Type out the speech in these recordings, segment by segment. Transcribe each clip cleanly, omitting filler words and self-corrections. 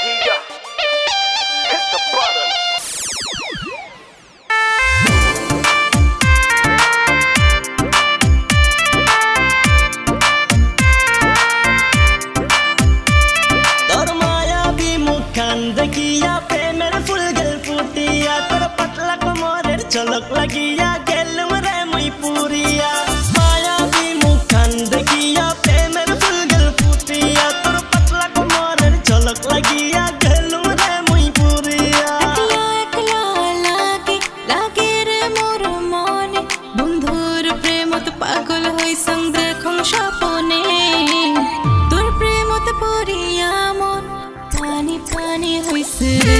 Yeah, hit the button. तोर मायावी मुखान देखिया प्रेमेर फुल गेल फुटिया तोर पतला कोमरेर झलक लागिया गेलुम रे मुई पुरिया मायावी मुखान देखिया प्रेमेर फुल गेल फुटिया तोर पतला कोमरेर झलक लागिया गेलुम रे मुई पुरिया একলা একলা লাগে রে মোর মনে বন্ধুর প্রেমত পাগল হইছং দেখং স্বপনে তোর প্রেমত পড়িয়া মন পানি পানি হইছে রে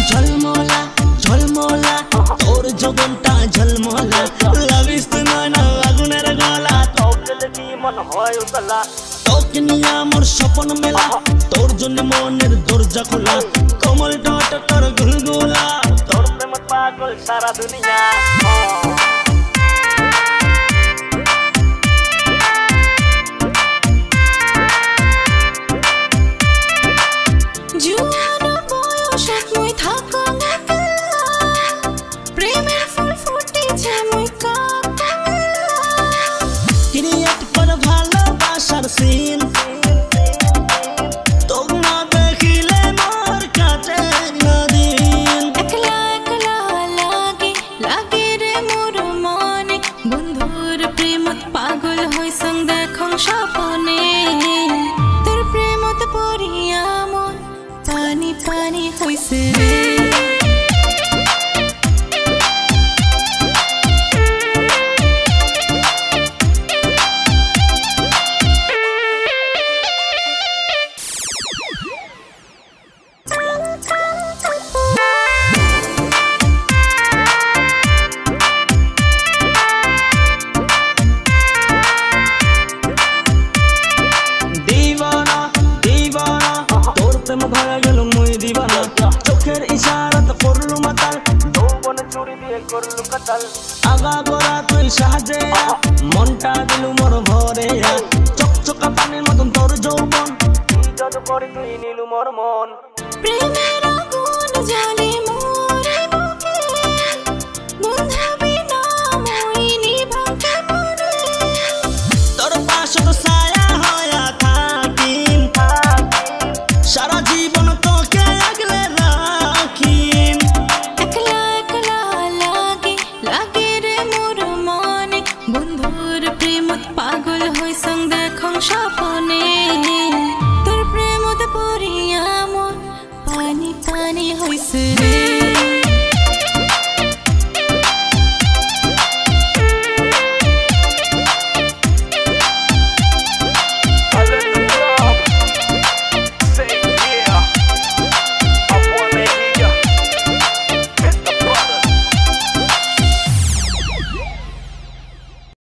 झलमला झलमला तोर जोगनटा झलमला लागिस नयना আগুনের গলা তোকে কি মন হয় উতলা তোকে নিয়ে আমার স্বপ্ন মেলা তোর জন্য মনের দরজা খোলা কমলটা তোর গুলগুলা তোর প্রেম পাগল সারা দুনিয়া জুয়ান বয়সত মুই থাকং একলা প্রেমের ফুল ফুটেছে মুই কাঁপলা ক্রিয়েট কর ভালোবাসার সিন তোর না দেখিলে মোর কাছে নদিন একলা একলা লাগে রে মোর মনে বন্ধুর প্রেমত পাগল হইছং দেখং স্বপনে তোর প্রেমত পড়িয়া মন পানি পানি হইছে রে দিবানা দিবানা তোর প্রেম ভরা গেল মুই দিবানা চোখের ইশারাত করলু মাতাল যৌবনে চুরি দিয়ে করলু কাতাল আগা গোরা তুই সাহায্যে মনটা দিলু মোর ভরে চকচকা পানির মতন তোর যৌবন তুই যত করি তুই নিলু মোর মন প্রেমের আগুন জ্বলে মোরে বুকে বন্ধু বিনা মই নিভাকে মরে তোর পাশত ছায়া হয়া থাকিম সারা জীবন তোকে আগলে রাখিম একলা একলা লাগে রে মোর মনে বন্ধুর প্রেমত পাগল হইছং দেখং স্বপনে তোর প্রেমত পড়িয়া মন পানি পানি হইছে